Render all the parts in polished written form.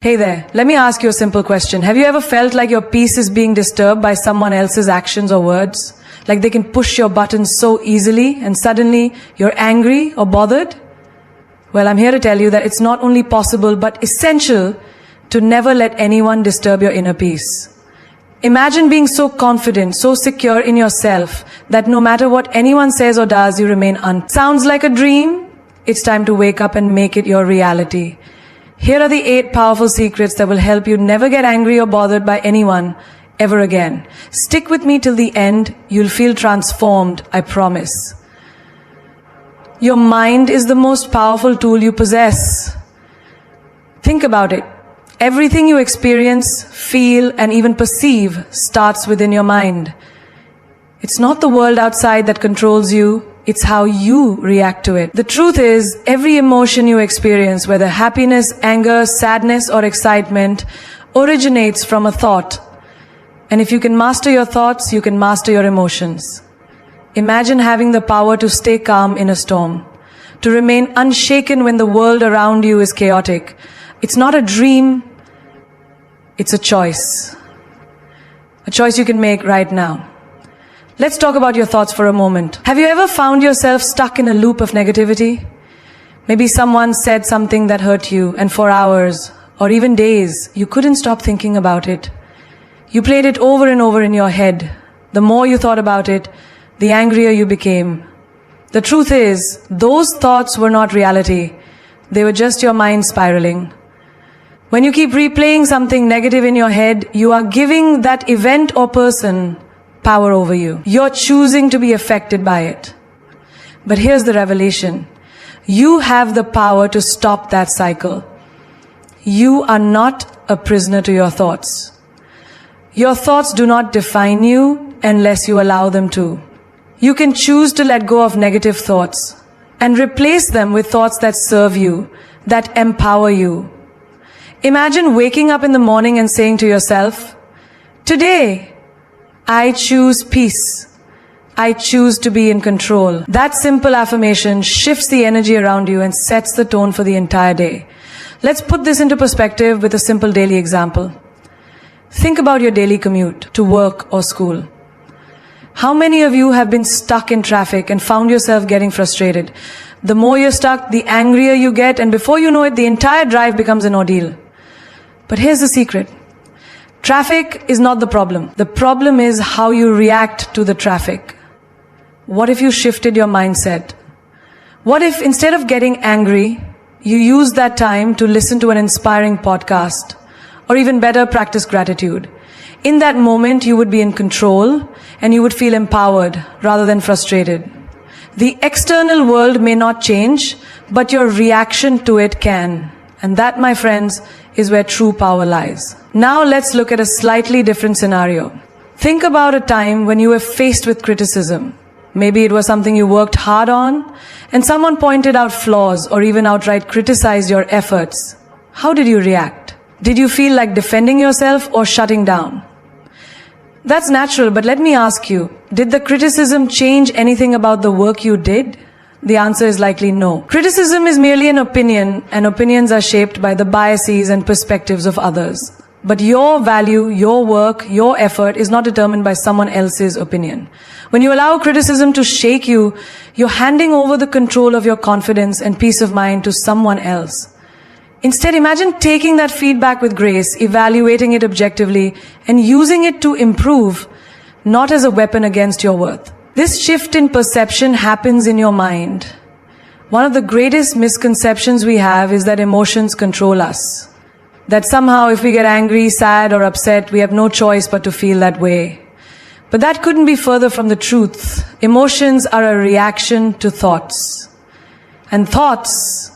Hey there, let me ask you a simple question. Have you ever felt like your peace is being disturbed by someone else's actions or words? Like they can push your buttons so easily and suddenly you're angry or bothered? Well, I'm here to tell you that it's not only possible but essential to never let anyone disturb your inner peace. Imagine being so confident, so secure in yourself that no matter what anyone says or does, you remain Sounds like a dream? It's time to wake up and make it your reality. Here are the 8 powerful secrets that will help you never get angry or bothered by anyone ever again. Stick with me till the end. You'll feel transformed, I promise. Your mind is the most powerful tool you possess. Think about it. Everything you experience, feel, and even perceive starts within your mind. It's not the world outside that controls you. It's how you react to it. The truth is, every emotion you experience, whether happiness, anger, sadness, or excitement, originates from a thought. And if you can master your thoughts, you can master your emotions. Imagine having the power to stay calm in a storm, to remain unshaken when the world around you is chaotic. It's not a dream, it's a choice. A choice you can make right now. Let's talk about your thoughts for a moment. Have you ever found yourself stuck in a loop of negativity? Maybe someone said something that hurt you, and for hours, or even days, you couldn't stop thinking about it. You played it over and over in your head. The more you thought about it, the angrier you became. The truth is, those thoughts were not reality. They were just your mind spiraling. When you keep replaying something negative in your head, you are giving that event or person power over you. You're choosing to be affected by it. But here's the revelation. You have the power to stop that cycle. You are not a prisoner to your thoughts. Your thoughts do not define you unless you allow them to. You can choose to let go of negative thoughts and replace them with thoughts that serve you, that empower you. Imagine waking up in the morning and saying to yourself, "Today, I choose peace. I choose to be in control." That simple affirmation shifts the energy around you and sets the tone for the entire day. Let's put this into perspective with a simple daily example. Think about your daily commute to work or school. How many of you have been stuck in traffic and found yourself getting frustrated? The more you're stuck, the angrier you get, and before you know it, the entire drive becomes an ordeal. But here's the secret. Traffic is not the problem. The problem is how you react to the traffic. What if you shifted your mindset? What if instead of getting angry, you used that time to listen to an inspiring podcast, or even better, practice gratitude? In that moment, you would be in control and you would feel empowered rather than frustrated. The external world may not change, but your reaction to it can. And that, my friends, is where true power lies. Now let's look at a slightly different scenario. Think about a time when you were faced with criticism. Maybe it was something you worked hard on, and someone pointed out flaws or even outright criticized your efforts. How did you react? Did you feel like defending yourself or shutting down? That's natural, but let me ask you, did the criticism change anything about the work you did? The answer is likely no. Criticism is merely an opinion, and opinions are shaped by the biases and perspectives of others. But your value, your work, your effort is not determined by someone else's opinion. When you allow criticism to shake you, you're handing over the control of your confidence and peace of mind to someone else. Instead, imagine taking that feedback with grace, evaluating it objectively, and using it to improve, not as a weapon against your worth. This shift in perception happens in your mind. One of the greatest misconceptions we have is that emotions control us. That somehow if we get angry, sad, or upset, we have no choice but to feel that way. But that couldn't be further from the truth. Emotions are a reaction to thoughts. And thoughts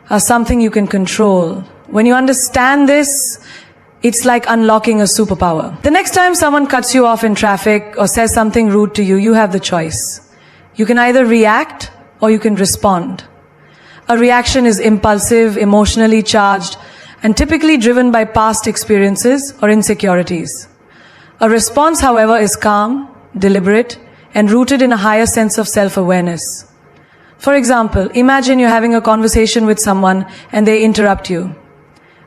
are something you can control. When you understand this, it's like unlocking a superpower. The next time someone cuts you off in traffic or says something rude to you, you have the choice. You can either react or you can respond. A reaction is impulsive, emotionally charged, and typically driven by past experiences or insecurities. A response, however, is calm, deliberate, and rooted in a higher sense of self-awareness. For example, imagine you're having a conversation with someone and they interrupt you.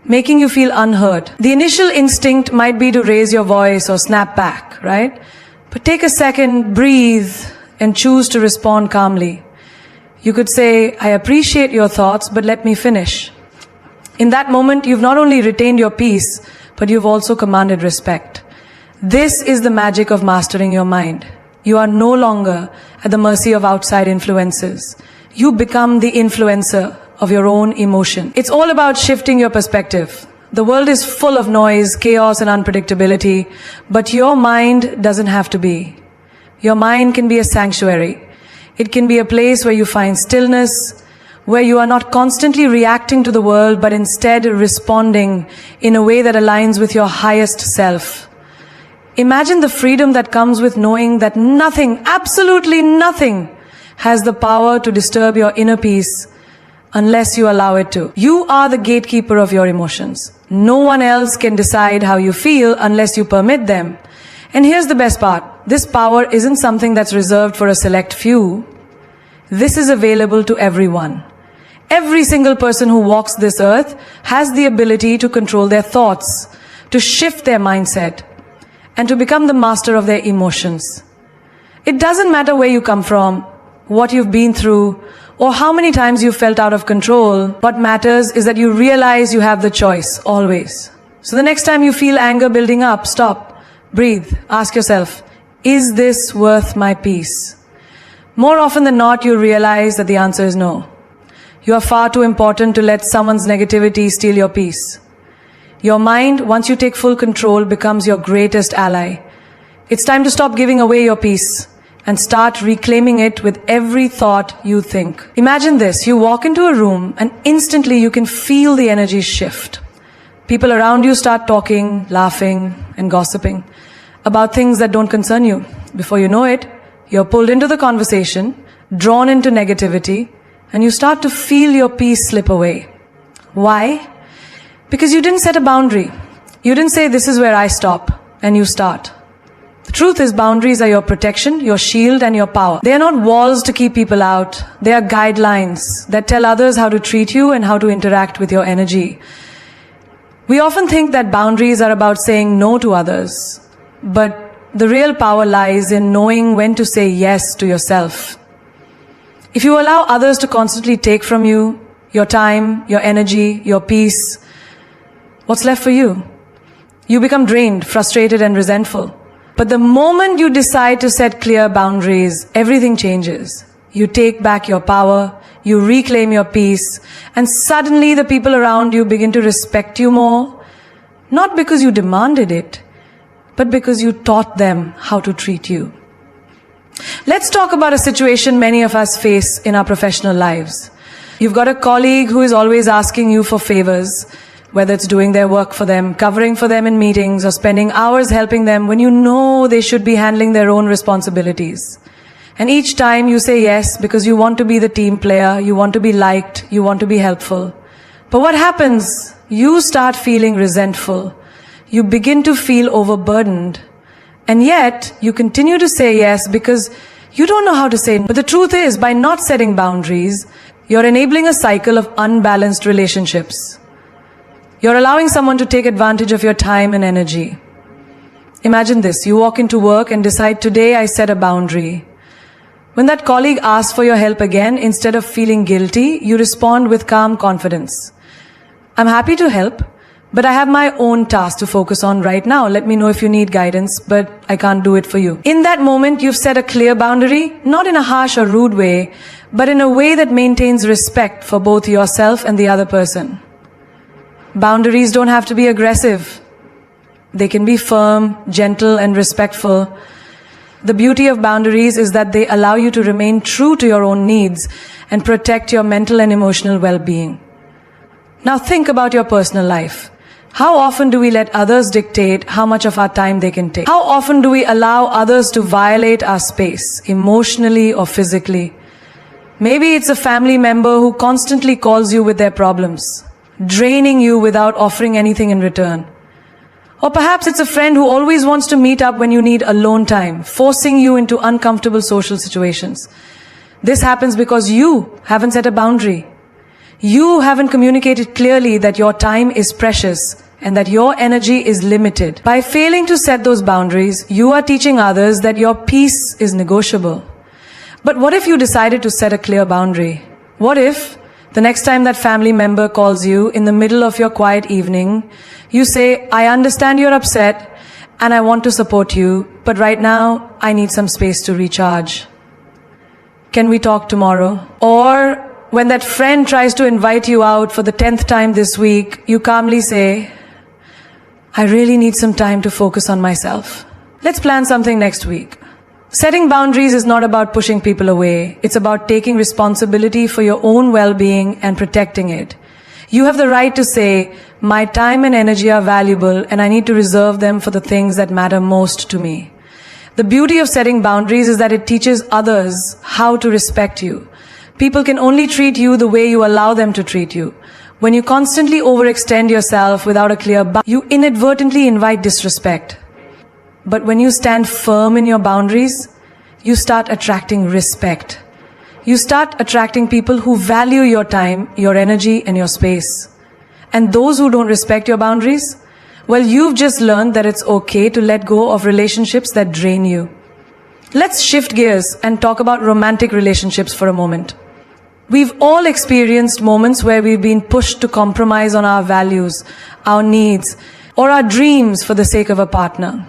making you feel unheard. The initial instinct might be to raise your voice or snap back, right? But take a second, breathe, and choose to respond calmly. You could say, I appreciate your thoughts, but let me finish. In that moment, you've not only retained your peace, but you've also commanded respect. This is the magic of mastering your mind. You are no longer at the mercy of outside influences. You become the influencer of your own emotion. It's all about shifting your perspective. The world is full of noise, chaos, and unpredictability, but your mind doesn't have to be. Your mind can be a sanctuary. It can be a place where you find stillness, where you are not constantly reacting to the world, but instead responding in a way that aligns with your highest self. Imagine the freedom that comes with knowing that nothing, absolutely nothing, has the power to disturb your inner peace unless you allow it to. You are the gatekeeper of your emotions. No one else can decide how you feel unless you permit them. And here's the best part. This power isn't something that's reserved for a select few. This is available to everyone. Every single person who walks this earth has the ability to control their thoughts, to shift their mindset, and to become the master of their emotions. It doesn't matter where you come from, what you've been through, or how many times you've felt out of control. What matters is that you realize you have the choice, always. So the next time you feel anger building up, stop, breathe, ask yourself, is this worth my peace? More often than not, you realize that the answer is no. You are far too important to let someone's negativity steal your peace. Your mind, once you take full control, becomes your greatest ally. It's time to stop giving away your peace and start reclaiming it with every thought you think. Imagine this, you walk into a room and instantly you can feel the energy shift. People around you start talking, laughing, and gossiping about things that don't concern you. Before you know it, you're pulled into the conversation, drawn into negativity, and you start to feel your peace slip away. Why? Because you didn't set a boundary. You didn't say, this is where I stop, and you start. The truth is, boundaries are your protection, your shield, and your power. They are not walls to keep people out. They are guidelines that tell others how to treat you and how to interact with your energy. We often think that boundaries are about saying no to others, but the real power lies in knowing when to say yes to yourself. If you allow others to constantly take from you, your time, your energy, your peace, what's left for you? You become drained, frustrated, and resentful. But the moment you decide to set clear boundaries, everything changes. You take back your power, you reclaim your peace, and suddenly the people around you begin to respect you more, not because you demanded it, but because you taught them how to treat you. Let's talk about a situation many of us face in our professional lives. You've got a colleague who is always asking you for favors, whether it's doing their work for them, covering for them in meetings, or spending hours helping them when you know they should be handling their own responsibilities. And each time you say yes because you want to be the team player, you want to be liked, you want to be helpful. But what happens? You start feeling resentful. You begin to feel overburdened. And yet, you continue to say yes because you don't know how to say no. But the truth is, by not setting boundaries, you're enabling a cycle of unbalanced relationships. You're allowing someone to take advantage of your time and energy. Imagine this, you walk into work and decide, today I set a boundary. When that colleague asks for your help again, instead of feeling guilty, you respond with calm confidence. I'm happy to help, but I have my own task to focus on right now. Let me know if you need guidance, but I can't do it for you. In that moment, you've set a clear boundary, not in a harsh or rude way, but in a way that maintains respect for both yourself and the other person. Boundaries don't have to be aggressive. They can be firm, gentle, and respectful. The beauty of boundaries is that they allow you to remain true to your own needs and protect your mental and emotional well-being. Now think about your personal life. How often do we let others dictate how much of our time they can take? How often do we allow others to violate our space, emotionally or physically? Maybe it's a family member who constantly calls you with their problems, draining you without offering anything in return. Or perhaps it's a friend who always wants to meet up when you need alone time, forcing you into uncomfortable social situations. This happens because you haven't set a boundary. You haven't communicated clearly that your time is precious and that your energy is limited. By failing to set those boundaries, you are teaching others that your peace is negotiable. But what if you decided to set a clear boundary? What if the next time that family member calls you in the middle of your quiet evening, you say, I understand you're upset and I want to support you, but right now I need some space to recharge. Can we talk tomorrow? Or when that friend tries to invite you out for the 10th time this week, you calmly say, I really need some time to focus on myself. Let's plan something next week. Setting boundaries is not about pushing people away. It's about taking responsibility for your own well-being and protecting it. You have the right to say, my time and energy are valuable and I need to reserve them for the things that matter most to me. The beauty of setting boundaries is that it teaches others how to respect you. People can only treat you the way you allow them to treat you. When you constantly overextend yourself without a clear boundary, you inadvertently invite disrespect. But when you stand firm in your boundaries, you start attracting respect. You start attracting people who value your time, your energy, and your space. And those who don't respect your boundaries, well, you've just learned that it's okay to let go of relationships that drain you. Let's shift gears and talk about romantic relationships for a moment. We've all experienced moments where we've been pushed to compromise on our values, our needs, or our dreams for the sake of a partner.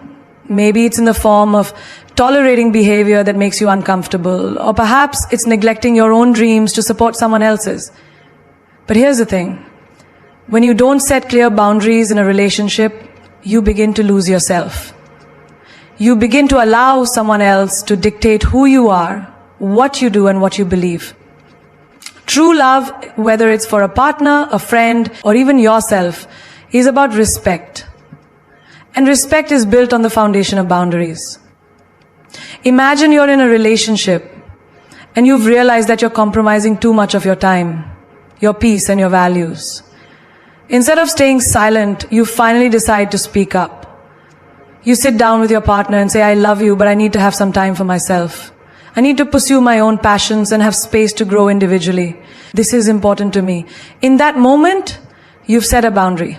Maybe it's in the form of tolerating behavior that makes you uncomfortable, or perhaps it's neglecting your own dreams to support someone else's. But here's the thing. When you don't set clear boundaries in a relationship, you begin to lose yourself. You begin to allow someone else to dictate who you are, what you do, and what you believe. True love, whether it's for a partner, a friend, or even yourself, is about respect. And respect is built on the foundation of boundaries. Imagine you're in a relationship and you've realized that you're compromising too much of your time, your peace, and your values. Instead of staying silent, you finally decide to speak up. You sit down with your partner and say, I love you, but I need to have some time for myself. I need to pursue my own passions and have space to grow individually. This is important to me. In that moment, you've set a boundary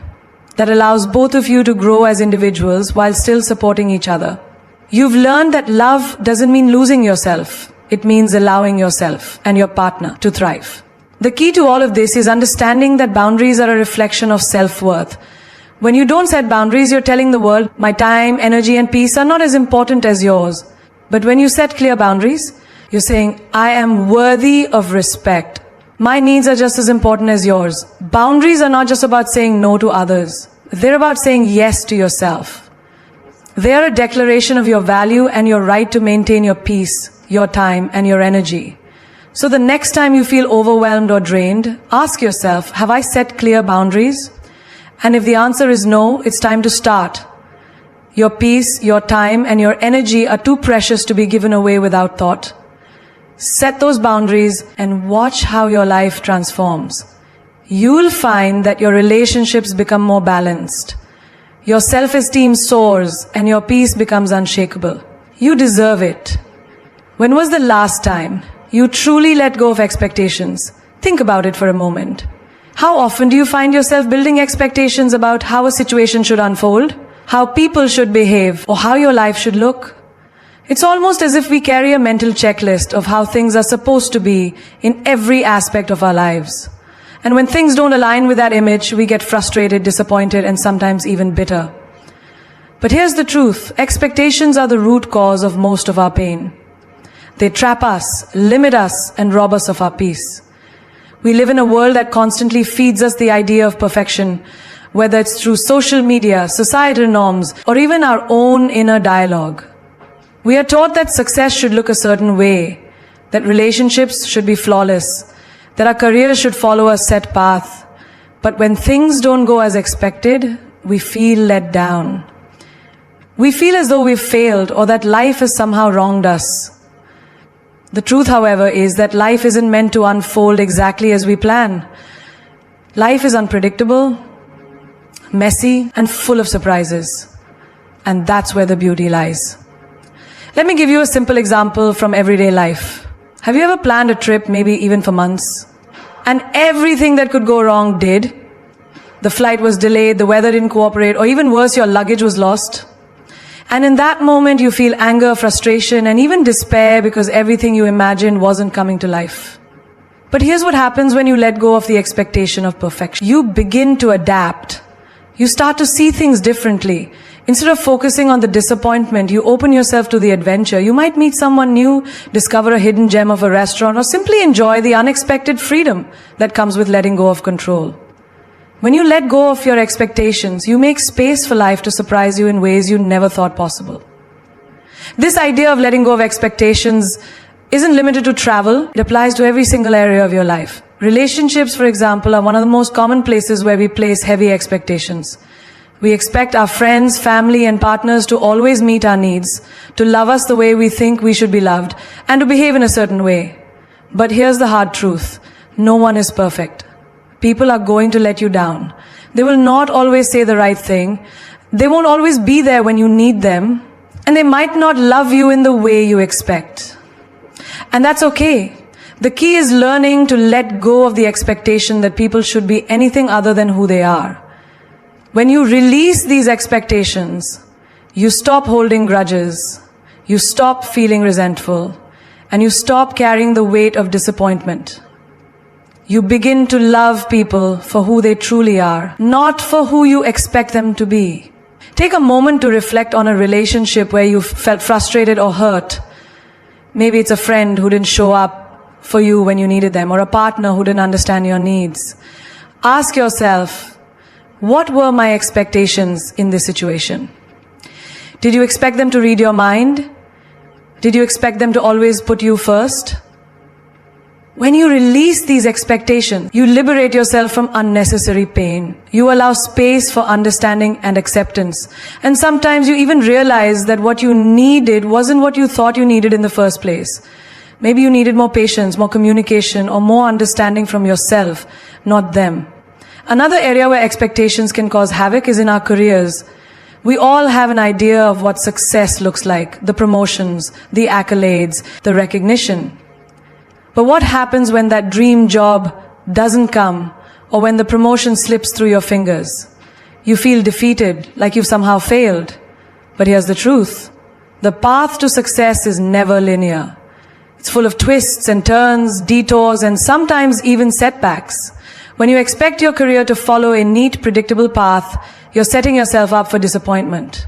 that allows both of you to grow as individuals while still supporting each other. You've learned that love doesn't mean losing yourself. It means allowing yourself and your partner to thrive. The key to all of this is understanding that boundaries are a reflection of self-worth. When you don't set boundaries, you're telling the world, my time, energy, and peace are not as important as yours. But when you set clear boundaries, you're saying, I am worthy of respect. My needs are just as important as yours. Boundaries are not just about saying no to others. They're about saying yes to yourself. They are a declaration of your value and your right to maintain your peace, your time, and your energy. So the next time you feel overwhelmed or drained, ask yourself, have I set clear boundaries? And if the answer is no, it's time to start. Your peace, your time, and your energy are too precious to be given away without thought. Set those boundaries and watch how your life transforms. You'll find that your relationships become more balanced. Your self-esteem soars and your peace becomes unshakable. You deserve it. When was the last time you truly let go of expectations? Think about it for a moment. How often do you find yourself building expectations about how a situation should unfold, how people should behave, or how your life should look? It's almost as if we carry a mental checklist of how things are supposed to be in every aspect of our lives. And when things don't align with that image, we get frustrated, disappointed, and sometimes even bitter. But here's the truth. Expectations are the root cause of most of our pain. They trap us, limit us, and rob us of our peace. We live in a world that constantly feeds us the idea of perfection, whether it's through social media, societal norms, or even our own inner dialogue. We are taught that success should look a certain way, that relationships should be flawless, that our careers should follow a set path. But when things don't go as expected, we feel let down. We feel as though we've failed or that life has somehow wronged us. The truth, however, is that life isn't meant to unfold exactly as we plan. Life is unpredictable, messy, and full of surprises. And that's where the beauty lies. Let me give you a simple example from everyday life. Have you ever planned a trip, maybe even for months? and everything that could go wrong did. The flight was delayed, the weather didn't cooperate, or even worse, your luggage was lost. And in that moment, you feel anger, frustration, and even despair because everything you imagined wasn't coming to life. But here's what happens when you let go of the expectation of perfection. You begin to adapt. You start to see things differently. Instead of focusing on the disappointment, you open yourself to the adventure. You might meet someone new, discover a hidden gem of a restaurant, or simply enjoy the unexpected freedom that comes with letting go of control. When you let go of your expectations, you make space for life to surprise you in ways you never thought possible. This idea of letting go of expectations isn't limited to travel. It applies to every single area of your life. Relationships, for example, are one of the most common places where we place heavy expectations. We expect our friends, family, and partners to always meet our needs, to love us the way we think we should be loved, and to behave in a certain way. But here's the hard truth. No one is perfect. People are going to let you down. They will not always say the right thing. They won't always be there when you need them. And they might not love you in the way you expect. And that's okay. The key is learning to let go of the expectation that people should be anything other than who they are. When you release these expectations, you stop holding grudges, you stop feeling resentful, and you stop carrying the weight of disappointment. You begin to love people for who they truly are, not for who you expect them to be. Take a moment to reflect on a relationship where you felt frustrated or hurt. Maybe it's a friend who didn't show up for you when you needed them, or a partner who didn't understand your needs. Ask yourself, what were my expectations in this situation? Did you expect them to read your mind? Did you expect them to always put you first? When you release these expectations, you liberate yourself from unnecessary pain. You allow space for understanding and acceptance. And sometimes you even realize that what you needed wasn't what you thought you needed in the first place. Maybe you needed more patience, more communication, or more understanding from yourself, not them. Another area where expectations can cause havoc is in our careers. We all have an idea of what success looks like, the promotions, the accolades, the recognition. But what happens when that dream job doesn't come, or when the promotion slips through your fingers? You feel defeated, like you've somehow failed. But here's the truth. The path to success is never linear. It's full of twists and turns, detours, and sometimes even setbacks. When you expect your career to follow a neat, predictable path, you're setting yourself up for disappointment.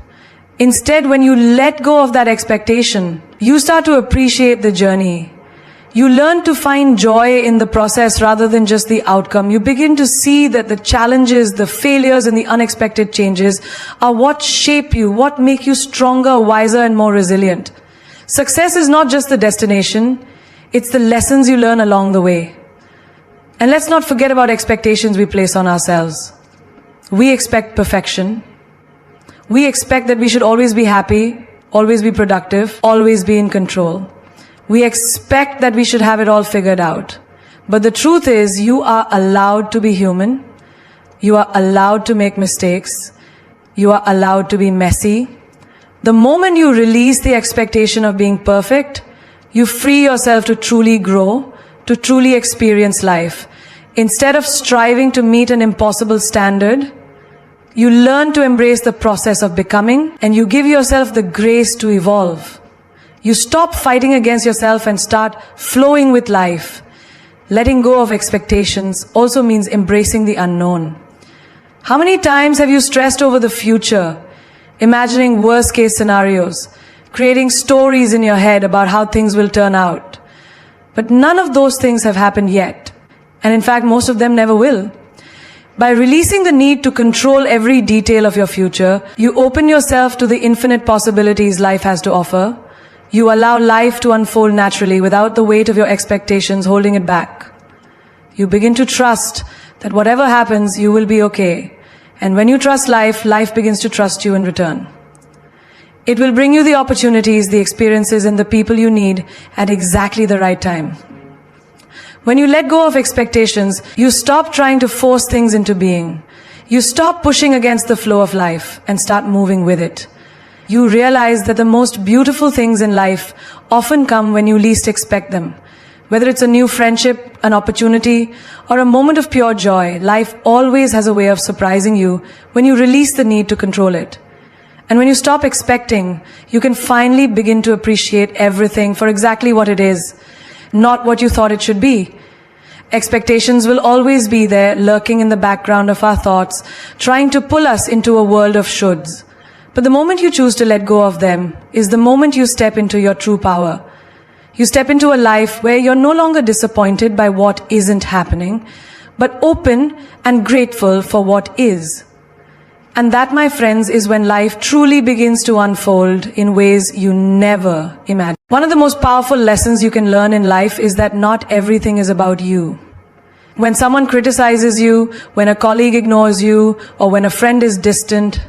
Instead, when you let go of that expectation, you start to appreciate the journey. You learn to find joy in the process rather than just the outcome. You begin to see that the challenges, the failures, and the unexpected changes are what shape you, what make you stronger, wiser, and more resilient. Success is not just the destination, it's the lessons you learn along the way. And let's not forget about expectations we place on ourselves. We expect perfection. We expect that we should always be happy, always be productive, always be in control. We expect that we should have it all figured out. But the truth is, you are allowed to be human. You are allowed to make mistakes. You are allowed to be messy. The moment you release the expectation of being perfect, you free yourself to truly grow, to truly experience life. Instead of striving to meet an impossible standard, you learn to embrace the process of becoming, and you give yourself the grace to evolve. You stop fighting against yourself and start flowing with life. Letting go of expectations also means embracing the unknown. How many times have you stressed over the future, imagining worst-case scenarios, creating stories in your head about how things will turn out? But none of those things have happened yet. And in fact, most of them never will. By releasing the need to control every detail of your future, you open yourself to the infinite possibilities life has to offer. You allow life to unfold naturally without the weight of your expectations holding it back. You begin to trust that whatever happens, you will be okay. And when you trust life, life begins to trust you in return. It will bring you the opportunities, the experiences, and the people you need at exactly the right time. When you let go of expectations, you stop trying to force things into being. You stop pushing against the flow of life and start moving with it. You realize that the most beautiful things in life often come when you least expect them. Whether it's a new friendship, an opportunity, or a moment of pure joy, life always has a way of surprising you when you release the need to control it. And when you stop expecting, you can finally begin to appreciate everything for exactly what it is, not what you thought it should be. Expectations will always be there, lurking in the background of our thoughts, trying to pull us into a world of shoulds. But the moment you choose to let go of them is the moment you step into your true power. You step into a life where you're no longer disappointed by what isn't happening, but open and grateful for what is. And that, my friends, is when life truly begins to unfold in ways you never imagined. One of the most powerful lessons you can learn in life is that not everything is about you. When someone criticizes you, when a colleague ignores you, or when a friend is distant,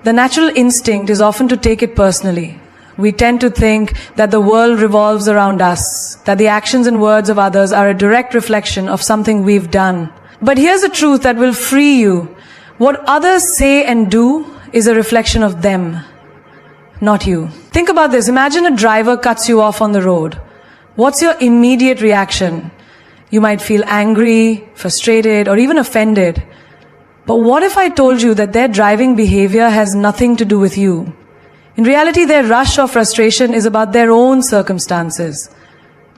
the natural instinct is often to take it personally. We tend to think that the world revolves around us, that the actions and words of others are a direct reflection of something we've done. But here's the truth that will free you. What others say and do is a reflection of them, not you. Think about this. Imagine a driver cuts you off on the road. What's your immediate reaction? You might feel angry, frustrated, or even offended. But what if I told you that their driving behavior has nothing to do with you? In reality, their rush or frustration is about their own circumstances.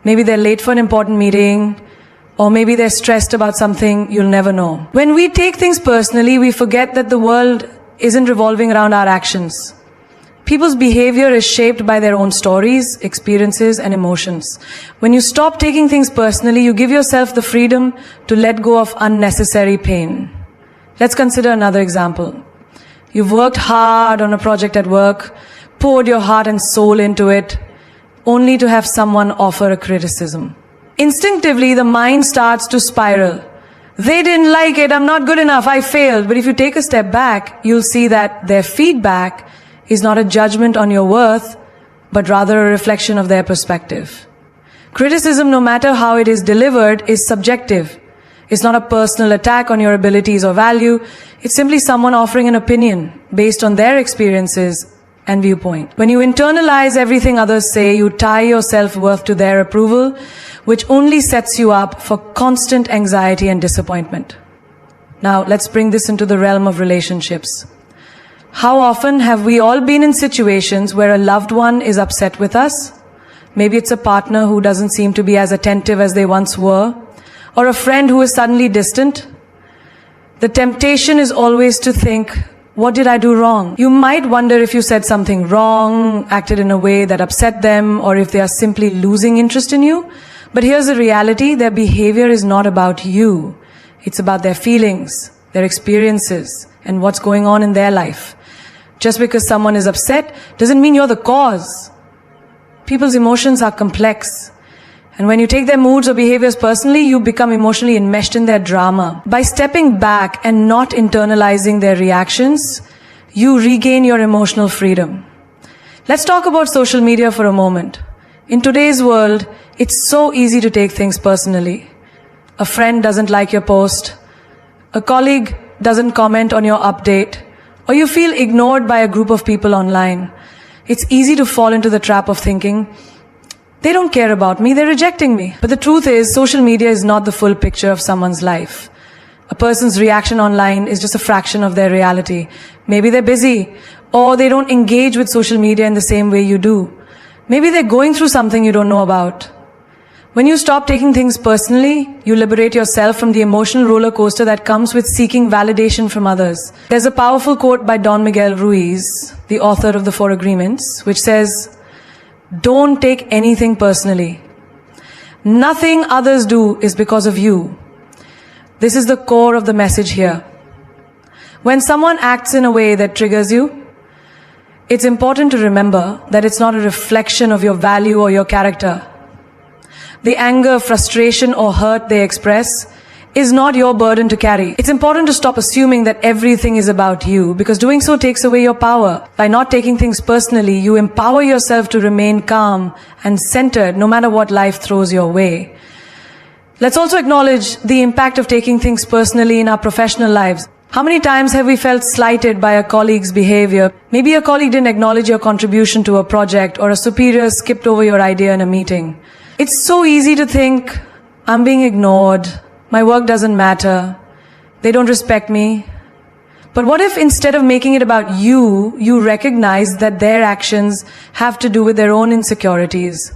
Maybe they're late for an important meeting, or maybe they're stressed about something you'll never know. When we take things personally, we forget that the world isn't revolving around our actions. People's behavior is shaped by their own stories, experiences, and emotions. When you stop taking things personally, you give yourself the freedom to let go of unnecessary pain. Let's consider another example. You've worked hard on a project at work, poured your heart and soul into it, only to have someone offer a criticism. Instinctively, the mind starts to spiral. They didn't like it, I'm not good enough, I failed. But if you take a step back, you'll see that their feedback is not a judgment on your worth, but rather a reflection of their perspective. Criticism, no matter how it is delivered, is subjective. It's not a personal attack on your abilities or value. It's simply someone offering an opinion based on their experiences and viewpoint. When you internalize everything others say, you tie your self-worth to their approval, which only sets you up for constant anxiety and disappointment. Now, let's bring this into the realm of relationships. How often have we all been in situations where a loved one is upset with us? Maybe it's a partner who doesn't seem to be as attentive as they once were, or a friend who is suddenly distant. The temptation is always to think, what did I do wrong? You might wonder if you said something wrong, acted in a way that upset them, or if they are simply losing interest in you. But here's the reality, their behavior is not about you. It's about their feelings, their experiences, and what's going on in their life. Just because someone is upset doesn't mean you're the cause. People's emotions are complex. And when you take their moods or behaviors personally, you become emotionally enmeshed in their drama. By stepping back and not internalizing their reactions, you regain your emotional freedom. Let's talk about social media for a moment. In today's world, it's so easy to take things personally. A friend doesn't like your post, a colleague doesn't comment on your update, or you feel ignored by a group of people online. It's easy to fall into the trap of thinking, they don't care about me, they're rejecting me. But the truth is, social media is not the full picture of someone's life. A person's reaction online is just a fraction of their reality. Maybe they're busy, or they don't engage with social media in the same way you do. Maybe they're going through something you don't know about. When you stop taking things personally, you liberate yourself from the emotional roller coaster that comes with seeking validation from others. There's a powerful quote by Don Miguel Ruiz, the author of The Four Agreements, which says, "Don't take anything personally. Nothing others do is because of you." This is the core of the message here. When someone acts in a way that triggers you, it's important to remember that it's not a reflection of your value or your character. The anger, frustration, or hurt they express is not your burden to carry. It's important to stop assuming that everything is about you, because doing so takes away your power. By not taking things personally, you empower yourself to remain calm and centered no matter what life throws your way. Let's also acknowledge the impact of taking things personally in our professional lives. How many times have we felt slighted by a colleague's behavior? Maybe a colleague didn't acknowledge your contribution to a project, or a superior skipped over your idea in a meeting. It's so easy to think, I'm being ignored, my work doesn't matter, they don't respect me. But what if instead of making it about you, you recognize that their actions have to do with their own insecurities?